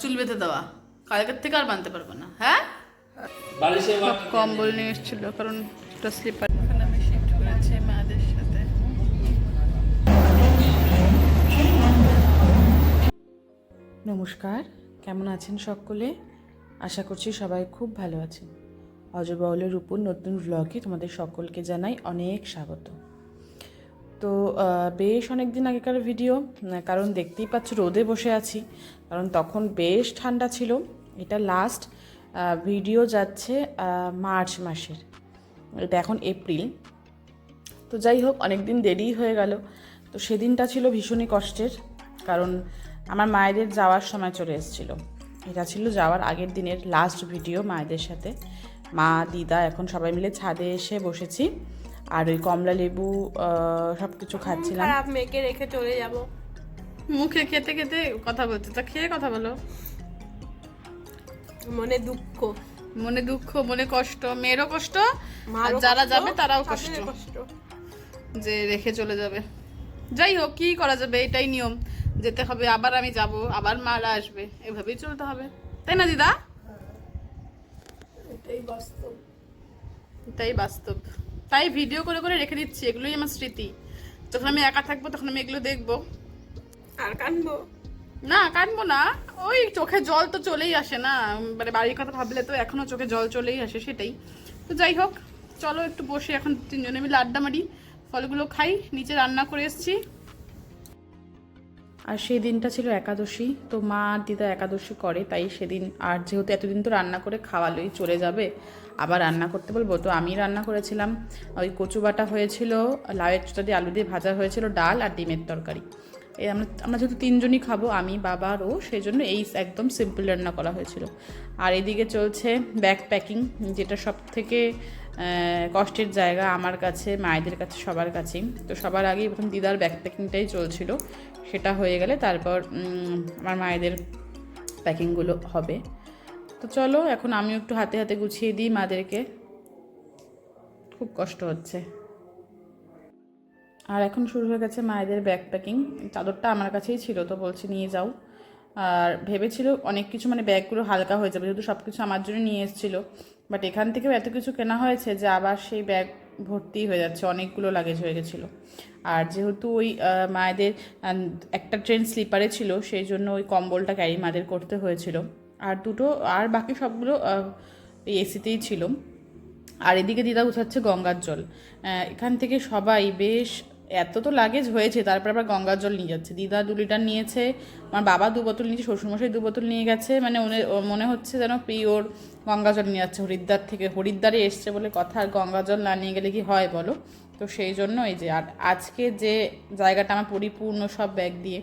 চুল বেঁধে দেওয়া, কালকের থেকে আর বানতে পারবো না। হ্যাঁ, কম্বল নিয়ে এসেছিল কারণ একটা স্লিপার। এখানে আমি শিফট করেছি মাদের সাথে। নমস্কার, কেমন আছেন সকলে? আশা করছি সবাই খুব ভালো আছেন। অজবাউলের উপর নতুন ব্লগে তোমাদের সকলকে জানাই অনেক স্বাগত। তো বেশ অনেক দিন আগেকার ভিডিও, কারণ দেখতেই পাচ্ছ রোদে বসে আছি, কারণ তখন বেশ ঠান্ডা ছিল। এটা লাস্ট ভিডিও যাচ্ছে মার্চ মাসের, এটা এখন এপ্রিল। তো যাই হোক, অনেক দিন দেরি হয়ে গেল। তো সেদিনটা ছিল ভীষণই কষ্টের, কারণ আমার মায়েদের যাওয়ার সময় চলে এসেছিল। এটা ছিল যাওয়ার আগের দিনের লাস্ট ভিডিও মায়েদের সাথে। মা, দিদা এখন সবাই মিলে ছাদে এসে বসেছি, আর ওই কমলা লেবু সব কিছু খাচ্ছিলাম। খারাপ মেয়েকে রেখে চলে যাব। মুখে খেতে খেতে কথা বলতে, তা খেয়ে কথা বলো। মনে দুঃখ, মনে দুঃখ, মনে কষ্ট, মেয়েরও কষ্ট, আর যারা যাবে তারাও কষ্ট যে রেখে চলে যাবে। যাই হোক, কি করা যাবে, এটাই নিয়ম, যেতে হবে। আবার আমি যাব, আবার মারা আসবে, এভাবেই চলতে হবে, তাই না দিদা? এটাই বাস্তব। এটাই বাস্তব। তাই ভিডিও করে করে রেখে দিচ্ছি, এগুলোই আমার স্মৃতি। যখন আমি একা থাকবো তখন আমি এগুলো দেখবো। আর কানবো না, কাঁদবো না, ওই চোখে জল তো চলেই আসে না, মানে বাড়ির কথা ভাবলে তো এখনো চোখে জল চলেই আসে, সেটাই। তো যাই হোক, চলো একটু বসে এখন তিনজনে মিলে আড্ডা মারি, ফলগুলো খাই। নিচে রান্না করে এসেছি। আর সেই দিনটা ছিল একাদশী, তো মা আর দিদা একাদশী করে, তাই সেদিন আর যেহেতু এতদিন তো রান্না করে খাওয়ালোই চলে যাবে, আবার রান্না করতে বলবো, তো আমি রান্না করেছিলাম। ওই কচু বাটা হয়েছিল, লাউয়ের চোটা দিয়ে আলু দিয়ে ভাজা হয়েছিল, ডাল আর ডিমের তরকারি। এই আমরা যেহেতু তিনজনই খাবো, আমি, বাবা আর ও, সেই জন্য এই একদম সিম্পল রান্না করা হয়েছিল। আর এদিকে চলছে ব্যাগ প্যাকিং, যেটা সব থেকে কষ্টের জায়গা আমার কাছে, মায়েদের কাছে, সবার কাছেই। তো সবার আগেই প্রথম দিদার ব্যাগ প্যাকিংটাই চলছিল, সেটা হয়ে গেলে তারপর আমার মায়েদের প্যাকিংগুলো হবে। তো চলো, এখন আমিও একটু হাতে হাতে গুছিয়ে দিই মাদেরকে, খুব কষ্ট হচ্ছে। আর এখন শুরু হয়ে গেছে মায়েদের ব্যাগ প্যাকিং। চাদরটা আমার কাছেই ছিল, তো বলছি নিয়ে যাও। আর ভেবেছিল অনেক কিছু, মানে ব্যাগগুলো হালকা হয়ে যাবে, যেহেতু সব কিছু আমার জন্য নিয়ে এসেছিলো। বাট এখান থেকেও এত কিছু কেনা হয়েছে যে আবার সেই ব্যাগ ভর্তি হয়ে যাচ্ছে, অনেকগুলো লাগেজ হয়ে গেছিলো। আর যেহেতু ওই মায়েদের একটা ট্রেন স্লিপারে ছিল, সেই জন্য ওই কম্বলটা ক্যারি মাদের করতে হয়েছিল। আর দুটো, আর বাকি সবগুলো এই এসিতেই ছিল। আর এদিকে দিদা উঠাচ্ছে গঙ্গার জল। এখান থেকে সবাই বেশ এত তো লাগেজ হয়েছে, তারপর আবার গঙ্গার জল নিয়ে যাচ্ছে। দিদা 2 লিটার নিয়েছে, আমার বাবা 2 বোতল নিয়েছে, শ্বশুরমশাই 2 বোতল নিয়ে গেছে। মানে মনে হচ্ছে যেন পিওর গঙ্গা জল নিয়ে যাচ্ছে হরিদ্বার থেকে। হরিদ্বারে এসছে বলে কথা, আর গঙ্গা জল না নিয়ে গেলে কি হয় বলো? তো সেই জন্য এই যে, আর আজকে যে জায়গাটা আমার পরিপূর্ণ সব ব্যাগ দিয়ে,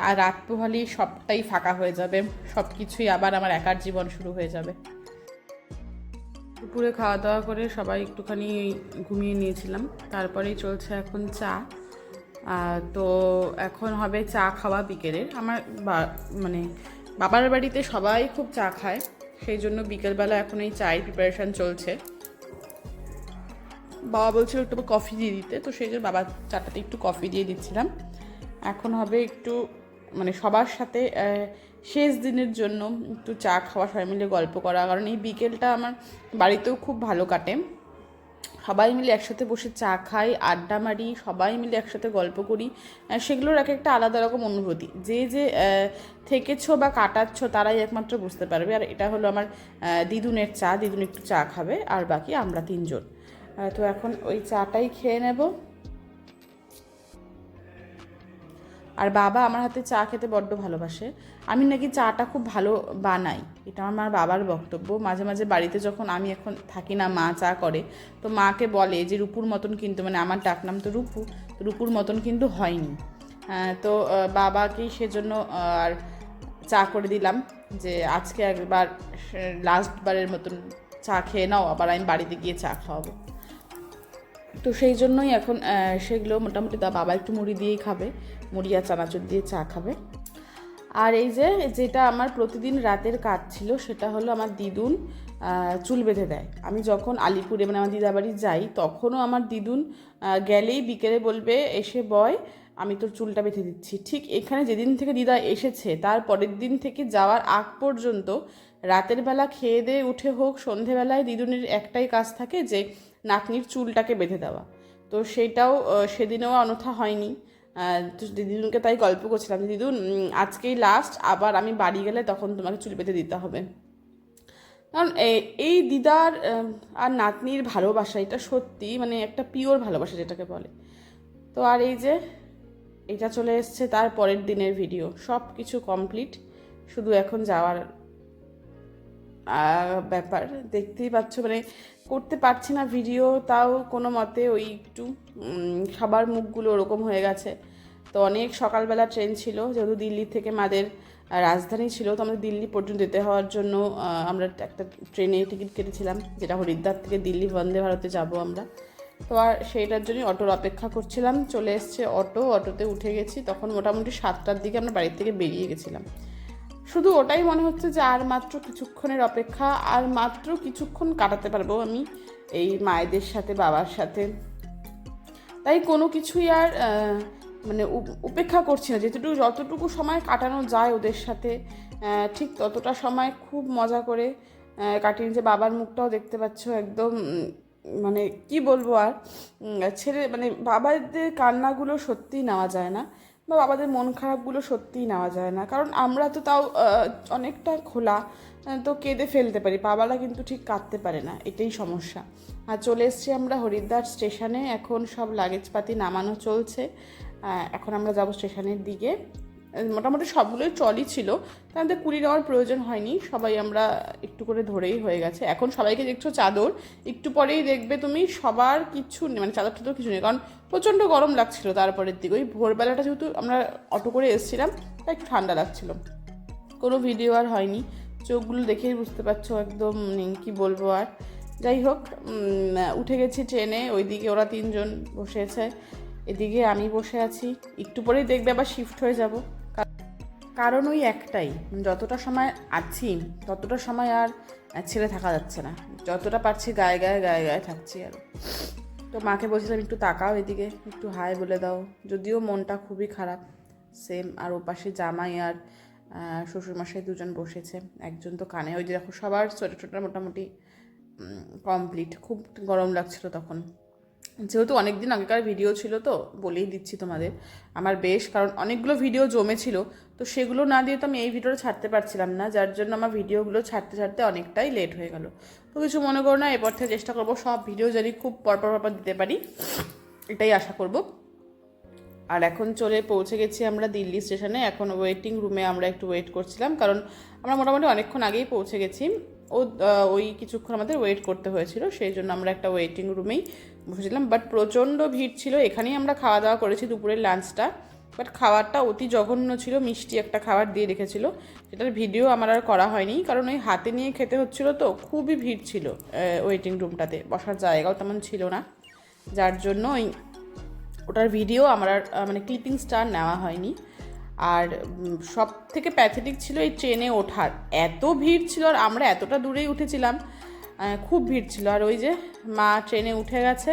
আর রাত পোহালেই সবটাই ফাঁকা হয়ে যাবে, সব কিছুই আবার আমার একার জীবন শুরু হয়ে যাবে। দুপুরে খাওয়া দাওয়া করে সবাই একটুখানি ঘুমিয়ে নিয়েছিলাম, তারপরেই চলছে এখন চা। তো এখন হবে চা খাওয়া বিকেলের। আমার মানে বাবার বাড়িতে সবাই খুব চা খায়, সেই জন্য বিকেলবেলা এখন এই চায়ের প্রিপারেশান চলছে। বাবা বলছিল একটু কফি দিয়ে দিতে, তো সেই জন্য বাবার চাটাতে একটু কফি দিয়ে দিচ্ছিলাম। এখন হবে একটু, মানে সবার সাথে শেষ দিনের জন্য একটু চা খাওয়া, সবাই মিলে গল্প করা, কারণ এই বিকেলটা আমার বাড়িতেও খুব ভালো কাটে। সবাই মিলে একসাথে বসে চা খাই, আড্ডা মারি, সবাই মিলে একসাথে গল্প করি, সেগুলোর একটা আলাদা রকম অনুভূতি। যে যে থেকেছো বা কাটাচ্ছ তারাই একমাত্র বুঝতে পারবে। আর এটা হলো আমার দিদুনের চা, দিদুন একটু চা খাবে, আর বাকি আমরা 3 জন। তো এখন ওই চাটাই খেয়ে নেব। আর বাবা আমার হাতে চা খেতে বড্ড ভালোবাসে। আমি নাকি চাটা খুব ভালো বানাই, এটা আমার বাবার বক্তব্য। মাঝে মাঝে বাড়িতে যখন আমি এখন থাকি না, মা চা করে, তো মাকে বলে যে রূপুর মতন কিন্তু, মানে আমার ডাকনাম তো রূপু, তো রূপুর মতন কিন্তু হয়নি। তো বাবাকেই সেজন্য আর চা করে দিলাম, যে আজকে একবার লাস্টবারের মতন চা খেয়ে নাও, আবার আমি বাড়িতে গিয়ে চা খাওয়াবো। তো সেই জন্যই এখন সেগুলো মোটামুটি বাবা একটু মুড়ি দিয়েই খাবে, মুড়ি আর চানাচুর দিয়ে চা খাবে। আর এই যে যেটা আমার প্রতিদিন রাতের কাজ ছিল, সেটা হলো আমার দিদুন চুল বেঁধে দেয়। আমি যখন আলিপুরে, মানে আমার দিদা বাড়ি যাই, তখনও আমার দিদুন গেলেই বিকেলে বলবে এসে বয়, আমি তোর চুলটা বেঁধে দিচ্ছি। ঠিক এখানে যেদিন থেকে দিদা এসেছে তার পরের দিন থেকে যাওয়ার আগ পর্যন্ত রাতের বেলা খেয়ে দিয়ে উঠে হোক সন্ধেবেলায় দিদুনের একটাই কাজ থাকে যে নাতনির চুলটাকে বেঁধে দেওয়া। তো সেইটাও সেদিনেও অনথা হয়নি। তো দিদুনকে তাই গল্প করছিলাম যে দিদুন আজকেই লাস্ট, আবার আমি বাড়ি গেলে তখন তোমাকে চুল বেঁধে দিতে হবে। কারণ এই দিদার আর নাতনির ভালোবাসা এটা সত্যি মানে একটা পিওর ভালোবাসা যেটাকে বলে। তো আর এই যে এটা চলে এসছে তার পরের দিনের ভিডিও, সব কিছু কমপ্লিট, শুধু এখন যাওয়ার ব্যাপার। দেখতেই পাচ্ছ মানে করতে পারছি না ভিডিও, তাও কোনো মতে ওই একটু সবার মুখগুলো ওরকম হয়ে গেছে। তো অনেক সকালবেলা ট্রেন ছিল, যেহেতু দিল্লি থেকে মাদের রাজধানী ছিল, তো আমাদের দিল্লি পর্যন্ত যেতে হওয়ার জন্য আমরা একটা ট্রেনে টিকিট কেটেছিলাম, যেটা হরিদ্বার থেকে দিল্লি বন্দে ভারতে যাব আমরা। তো আর সেইটার জন্যই অটোর অপেক্ষা করছিলাম। চলে এসছে অটোতে উঠে গেছি। তখন মোটামুটি 7টার দিকে আমরা বাড়ির থেকে বেরিয়ে গেছিলাম। শুধু ওটাই মনে হচ্ছে যে আর মাত্র কিছুক্ষণের অপেক্ষা, আর মাত্র কিছুক্ষণ কাটাতে পারবো আমি এই মায়েদের সাথে, বাবার সাথে। তাই কোনো কিছুই আর মানে উপেক্ষা করছি না। যতটুকু সময় কাটানো যায় ওদের সাথে ঠিক ততটা সময় খুব মজা করে কাটিয়ে। যে বাবার মুখটাও দেখতে পাচ্ছ একদম মানে কি বলবো আর, ছেড়ে মানে বাবাদের কান্নাগুলো সত্যিই নেওয়া যায় না, বা বাবাদের মন খারাপগুলো সত্যিই নেওয়া যায় না। কারণ আমরা তো তাও অনেকটা খোলা, তো কেঁদে ফেলতে পারি, বাবারা কিন্তু ঠিক কাঁদতে পারে না, এটাই সমস্যা। আর চলে এসেছি আমরা হরিদ্বার স্টেশনে। এখন সব লাগেজপাতি নামানো চলছে। এখন আমরা যাব স্টেশনের দিকে। মোটামুটি সবগুলোই ট্রলি ছিল, তাদের কুড়ি নেওয়ার প্রয়োজন হয়নি, সবাই আমরা একটু করে ধরেই হয়ে গেছে। এখন সবাইকে দেখছো চাদর, একটু পরেই দেখবে তুমি সবার কিছু নেই, মানে চাদর টাদর কিছু নেই, কারণ প্রচণ্ড গরম লাগছিল। তারপরের দিকে ওই ভোরবেলাটা যেহেতু আমরা অটো করে এসেছিলাম তাই একটু ঠান্ডা লাগছিল। কোনো ভিডিও আর হয়নি, চোখগুলো দেখেই বুঝতে পারছো একদম কি বলবো আর। যাই হোক, উঠে গেছি ট্রেনে। ওইদিকে ওরা 3জন বসে আছে, এদিকে আমি বসে আছি। একটু পরেই দেখবে আবার শিফট হয়ে যাব। কারণ ওই একটাই, যতটা সময় আছি ততটা সময় আর ছেড়ে থাকা যাচ্ছে না, যতটা পারছি গায়ে গায়ে থাকছি আর। তো মাকে বলছিলাম একটু তাকাও এদিকে, একটু হাই বলে দাও, যদিও মনটা খুবই খারাপ সেম। আর ওপাশে জামাই আর শ্বশুরমশাই 2জন বসেছে, একজন তো কানে। ওই যে দেখো সবার সোয়েটার মোটামুটি কমপ্লিট। খুব গরম লাগছিল তখন, যেহেতু অনেক দিন আগেকার ভিডিও ছিল তো বলেই দিচ্ছি তোমাদের আমার বেশ, কারণ অনেকগুলো ভিডিও জমেছিল, তো সেগুলো না দিয়ে তো আমি এই ভিডিওটা ছাড়তে পারছিলাম না, যার জন্য আমার ভিডিওগুলো ছাড়তে অনেকটাই লেট হয়ে গেল। তো কিছু মনে করো না, এরপর থেকে চেষ্টা করবো সব ভিডিও জানি খুব পরপর দিতে পারি, এটাই আশা করব। আর এখন পৌঁছে গেছি আমরা দিল্লি স্টেশনে। এখন ওয়েটিং রুমে আমরা একটু ওয়েট করছিলাম, কারণ আমরা মোটামুটি অনেকক্ষণ আগেই পৌঁছে গেছি। ওই কিছুক্ষণ আমাদের ওয়েট করতে হয়েছিল, সেই জন্য আমরা একটা ওয়েটিং রুমেই বসেছিলাম। বাট প্রচণ্ড ভিড় ছিল। এখানেই আমরা খাওয়া দাওয়া করেছি দুপুরের লাঞ্চটা, বাট খাবারটা অতি জঘন্য ছিল। মিষ্টি একটা খাবার দিয়ে রেখেছিল, সেটার ভিডিও আমার আর করা হয়নি, কারণ ওই হাতে নিয়ে খেতে হচ্ছিল তো। খুবই ভিড় ছিল ওয়েটিং রুমটাতে, বসার জায়গাও তেমন ছিল না, যার জন্য ওটার ভিডিও আমার আর মানে ক্লিপিংসটা নেওয়া হয়নি। আর সব থেকে প্যাথেটিক ছিল এই ট্রেনে ওঠার, এত ভিড় ছিল, আর আমরা এতটা দূরেই উঠেছিলাম, খুব ভিড় ছিল। আর ওই যে মা ট্রেনে উঠে গেছে,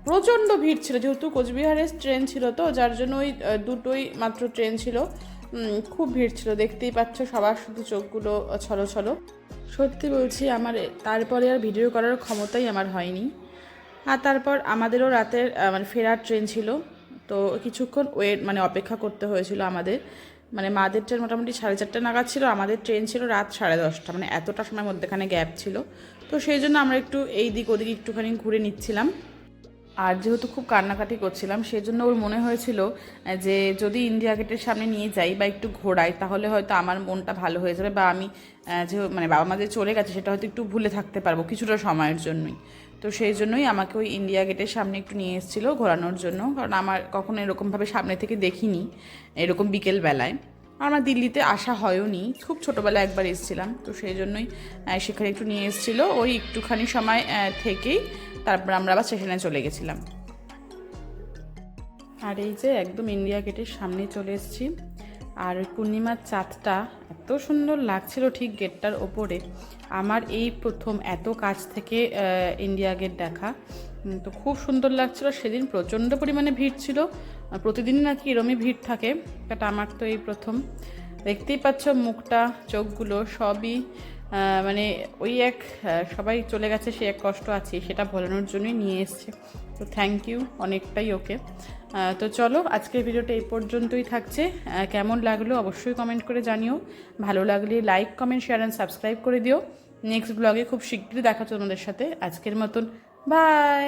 প্রচণ্ড ভিড় ছিল, যেহেতু কোচবিহারের ট্রেন ছিল তো, যার জন্য ওই দুটোই মাত্র ট্রেন ছিল, খুব ভিড় ছিল। দেখতেই পাচ্ছ সবার শুধু চোখগুলো ছলো। সত্যি বলছি, আমার তারপরে আর ভিডিও করার ক্ষমতাই আমার হয়নি। আর তারপর আমাদেরও রাতের মানে ফেরার ট্রেন ছিল, তো কিছুক্ষণ অপেক্ষা করতে হয়েছিল আমাদের। মানে মাদের ট্রেন মোটামুটি 4:30 নাগাদ ছিল, আমাদের ট্রেন ছিল রাত 10:30, মানে এতটা সময় মধ্যেখানে গ্যাপ ছিল। তো সেই জন্য আমরা একটু এই দিক ওদিক একটুখানি ঘুরে নিচ্ছিলাম। আর যেহেতু খুব কান্নাকাটি করছিলাম, সেই জন্য ওর মনে হয়েছিল যে যদি ইন্ডিয়া গেটের সামনে নিয়ে যাই বা একটু ঘোরাই, তাহলে হয়তো আমার মনটা ভালো হয়ে যাবে, বা আমি যে মানে বাবা মা যে চলে গেছে সেটা হয়তো একটু ভুলে থাকতে পারবো কিছুটা সময়ের জন্যই। তো সেই জন্যই আমাকে ওই ইন্ডিয়া গেটের সামনে একটু নিয়ে এসেছিলো ঘোরানোর জন্য, কারণ আমার কখনো এরকমভাবে সামনে থেকে দেখিনি এরকম বিকেলবেলায়। আমার দিল্লিতে আসা হয়ওনি, খুব ছোটোবেলায় একবার এসেছিলাম, তো সেই জন্যই সেখানে একটু নিয়ে এসেছিলো। ওই একটুখানি সময় থেকেই তারপর আমরা আবার স্টেশনে চলে গেছিলাম। আর এই যে একদম ইন্ডিয়া গেটের সামনে চলে এসেছি। আর পূর্ণিমার চাঁদটা এত সুন্দর লাগছিল ঠিক গেটটার ওপরে। আমার এই প্রথম এত কাছ থেকে ইন্ডিয়া গেট দেখা, তো খুব সুন্দর লাগছিল। সেদিন প্রচণ্ড পরিমাণে ভিড় ছিল, প্রতিদিনই নাকি এরমই ভিড় থাকে, বাট আমার তো এই প্রথম। দেখতেই পাচ্ছ মুখটা, চোখগুলো সবই মানে ওই এক সবাই চলে গেছে, সে এক কষ্ট আছে, সেটা ভোলানোর জন্যই নিয়ে এসছে। তো থ্যাংক ইউ অনেকটাই ওকে। তো চলো আজকের ভিডিওটা এই পর্যন্তই থাকছে। কেমন লাগলো অবশ্যই কমেন্ট করে জানিও। ভালো লাগলে like, comment, share and subscribe করে দিও। নেক্সট ব্লগে খুব শীঘ্রই দেখা তোমাদের সাথে। আজকের মতন বাই।